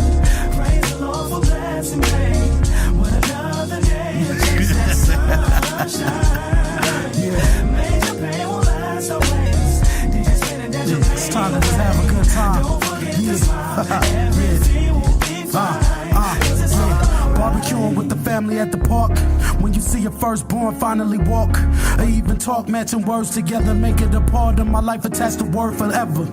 Praise the Lord for blessing me. What another day to chase that sunshine. Yeah. Major pain will last always. Did you spend it that you're It's time to just have a good time. Don't forget to smile. Everything will be fine. Barbecuing with the family at the park. When you see your firstborn finally walk, or even talk, matching words together, make it a part of my life, attached to word forever.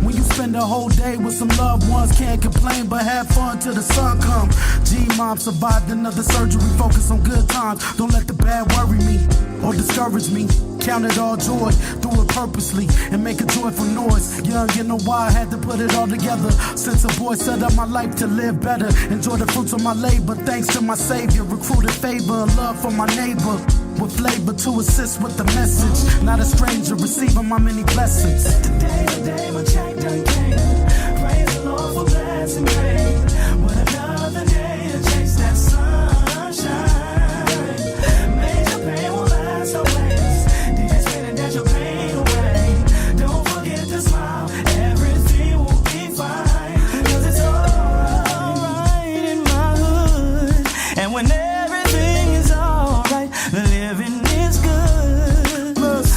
When you spend a whole day with some loved ones, can't complain but have fun till the sun comes. G-Mom survived another surgery, focus on good times. Don't let the bad worry me or discourage me. Count it all joy, do it purposely and make a joyful noise. Young and no why, I had to put it all together. Since a boy set up my life to live better, enjoy the fruits of my labor, thanks to my savior. Recruited favor and love for my neighbor, with flavor to assist with the message. Not a stranger, receiving my many blessings. Today, my check done came. Praise the Lord for blessing me. What another day to chase that sunshine. Major pain will last always. Did you spend it that your pain away? Don't forget to smile. Everything will be fine. 'Cause it's alright in my hood. And when everything is alright, the living is good. 'Cause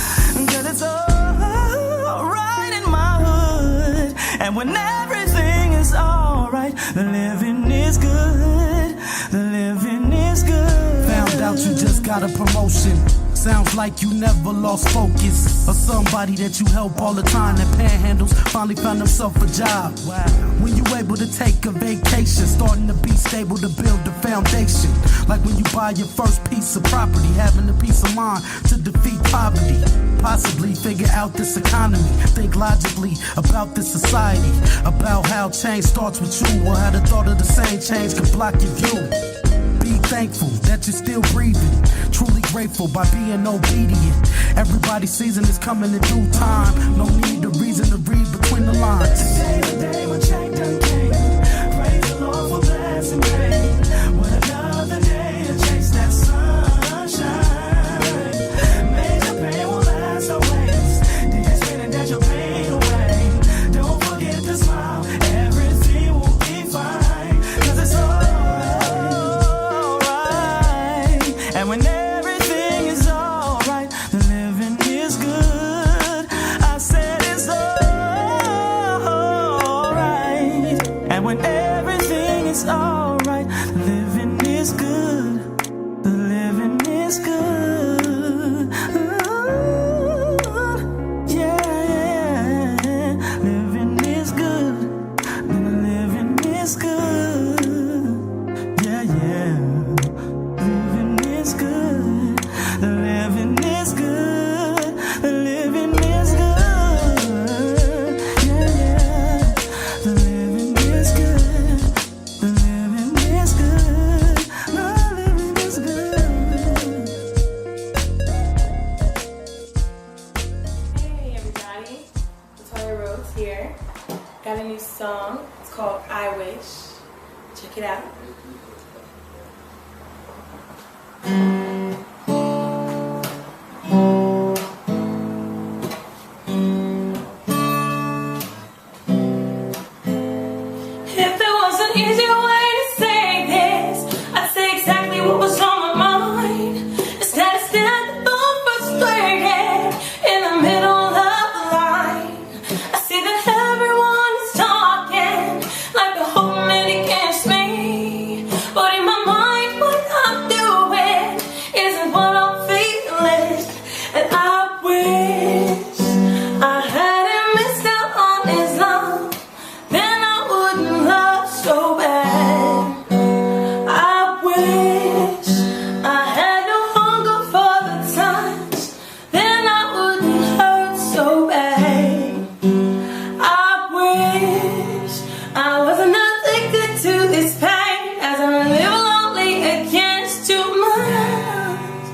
it's alright in my hood. And when everything is alright, the living is good. The living is good. Found out you just got a promotion. Sounds like you never lost focus. Or somebody that you help all the time that panhandles finally found himself a job. Wow. When you able to take a vacation, starting to be stable to build the foundation. Like when you buy your first piece of property, having the peace of mind to defeat poverty. possibly figure out this economy. Think logically about this society, about how change starts with you, or how the thought of the same change could block your view. Be thankful that you're still breathing. Truly grateful by being obedient. Everybody's season is coming in due time. No need to reason to read between the lines. Today's the day when change done came. Praise the Lord for blessing rain. What another day to chase that sunshine. Major pain will last always. This feeling that your pain away. Don't forget to smile. Everything will be fine. 'Cause it's alright. And when everything is alright, the living is good. I said it's alright. And when everything is alright, the living is good. The living is good. Yeah. Living is good. The living is good. Yeah. Living is good. The living is good. The living is good. Yeah. The living is good. The living is good. The living is good. Hey everybody, Latoya Rose here. Got a new song. It's called I Wish. Check it out. If there was an easier way to say this, I'd say exactly what was on my mind. Instead of standing both frustrated in the middle of the line, I see that everyone is talking like they're holding it against me. But in my mind, what I'm doing isn't what I'm feeling. And I wish I hadn't missed out on his love. Then I wouldn't love so bad. I wish I had no hunger for the touch. Then I wouldn't hurt so bad. I wish I wasn't addicted to this pain, as I live lonely against too much.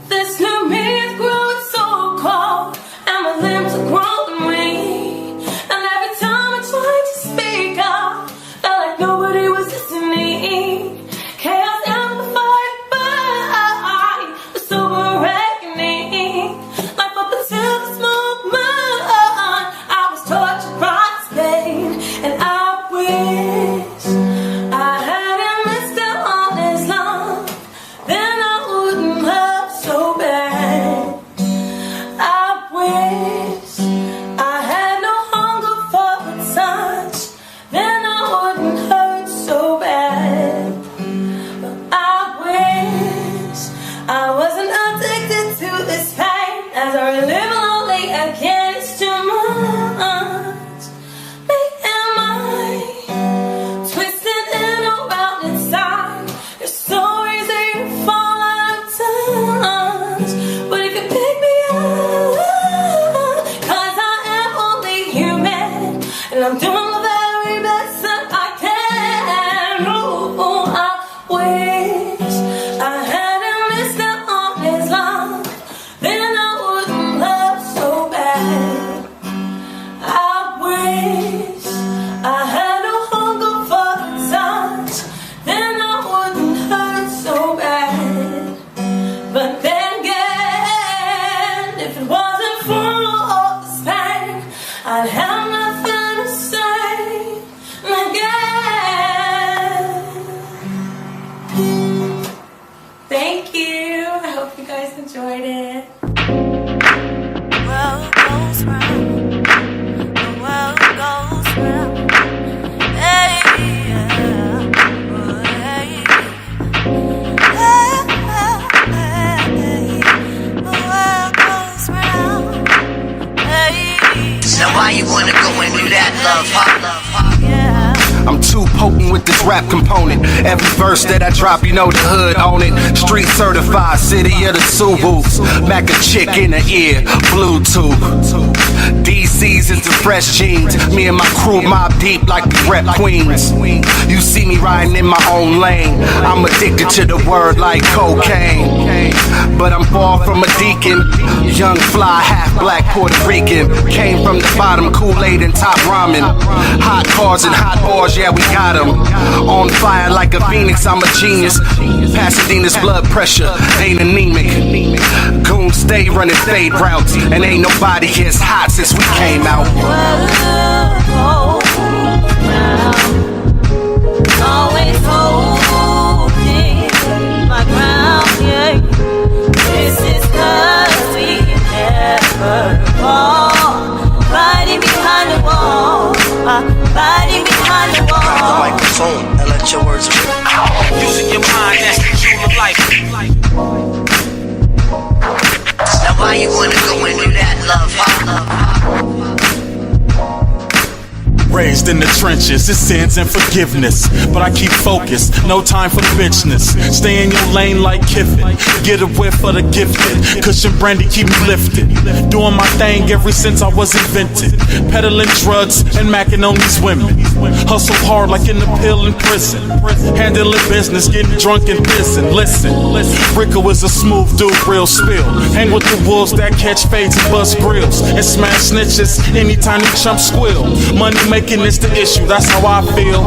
This new me is growing so cold, and my limbs are growing weak. And every time I tried to speak up, felt like nobody was listening. Chaos amplified by the sober reckoning. Life up until this moment, I was tortured by this pain. And I wish I hadn't missed out on his love. Then I wouldn't love so bad. I wish I had no hunger for the touch. Then I wouldn't hurt so bad. But I wish I wasn't addicted to this pain, as I live lonely against too much. Me and my twisted in around inside. It's so easy to fall out of touch. But if you pick me up, 'cause I am only human, and I'm doing the very best that I can. Ooh, I wish I hadn't missed out on his love. Then I wouldn't love so bad. I wish I had no hunger for the touch. Then I wouldn't hurt so bad. But then again, if it wasn't for all this pain, I'd have nothing to say again. Thank you. I hope you guys enjoyed it. World goes round, the world goes round. Hey, yeah. Oh, hey. Hey, hey. The world goes round. Hey. Now why you wanna go and do that, love, huh? Yeah. I'm too potent with this rap component. Every verse that I drop, you know the hood on it. Street certified, city of the Subus. Mac a chick in the ear, Bluetooth. DC's is the fresh jeans. Me and my crew mob deep like we rep Queens. You see me riding in my own lane. I'm addicted to the word like cocaine. But I'm far from a deacon. Young fly, half black Puerto Rican. Came from the bottom, Kool-Aid and top ramen. Hot cars and hot bars, yeah we got them. On fire like a phoenix, I'm a genius. Pasadena's blood pressure ain't anemic. Goons stay running fade routes, and ain't nobody as hot since we came out. Always holding my ground, yeah. This is 'cause we never fall. Riding behind the wall, riding behind the wall. Grab the microphone and let your words rip. Using your mind, that's the truth of life. Now why you wanna go and do that, love, huh? Raised in the trenches, it's sins and forgiveness. But I keep focused, no time for bitchness. Stay in your lane like Kiffin. Get a whiff for the gifted. Cushion brandy keep me lifted. Doing my thing ever since I was invented. Peddling drugs and macking on these women. Hustle hard like in the pill in prison. Handling business, getting drunk in prison. Listen, Rico is a smooth dude, real spill. Hang with the wolves that catch fades and bust grills. And smash snitches anytime you chump squill. Money making is the issue, that's how I feel.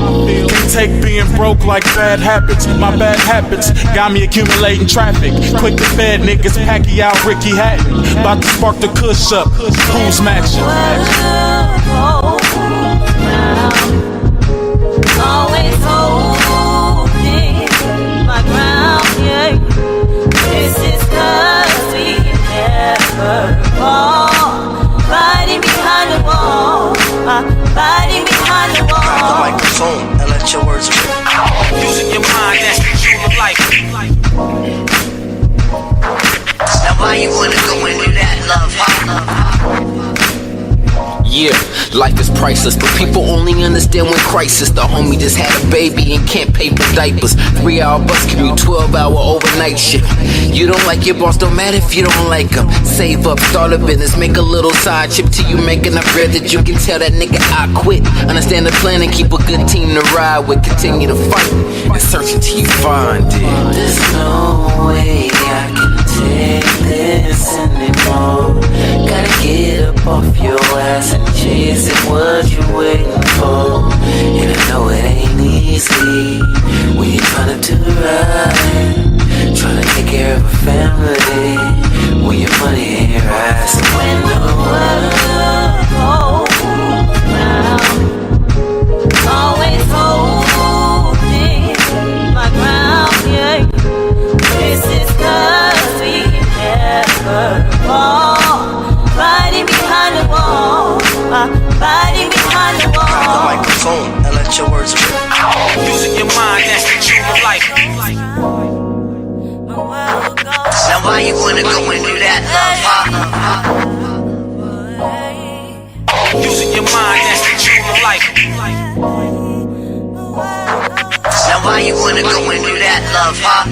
Can't take being broke like bad habits. My bad habits got me accumulating traffic. Quick to bed, niggas packy out Ricky Hatton. About to spark the kush up, who's matching? Always holding my ground, yeah. This is 'cause we never fall. Riding behind the wall, riding behind the wall. Grab the microphone and let your words rip. Using your mind, that's the truth of life. Now why you wanna go and do that, love, huh? Yeah, life is priceless, but people only understand when crisis. The homie just had a baby and can't pay for diapers. 3-hour bus commute, 12-hour overnight shift. You don't like your boss, don't matter if you don't like him. Save up, start a business, make a little side chip till you make enough bread that you can tell that nigga I quit. Understand the plan and keep a good team to ride with. Continue to fight and search until you find it. There's no way I can take this anymore. Gotta get up off your ass and chasing what you're waiting for. And I know it ain't easy when you're trying to do right, trying to take care of a family when your money ain't right. So when the world goes round, always holding my ground, yeah. This is 'cause we never fall. Riding behind the wall, riding behind the wall. Grab the microphone and let your words rip. Using your mind, that's the truth of life. Now why you wanna go and do that, love, huh? Using your mind, that's the truth of life. Now why you wanna go and do that, love, huh?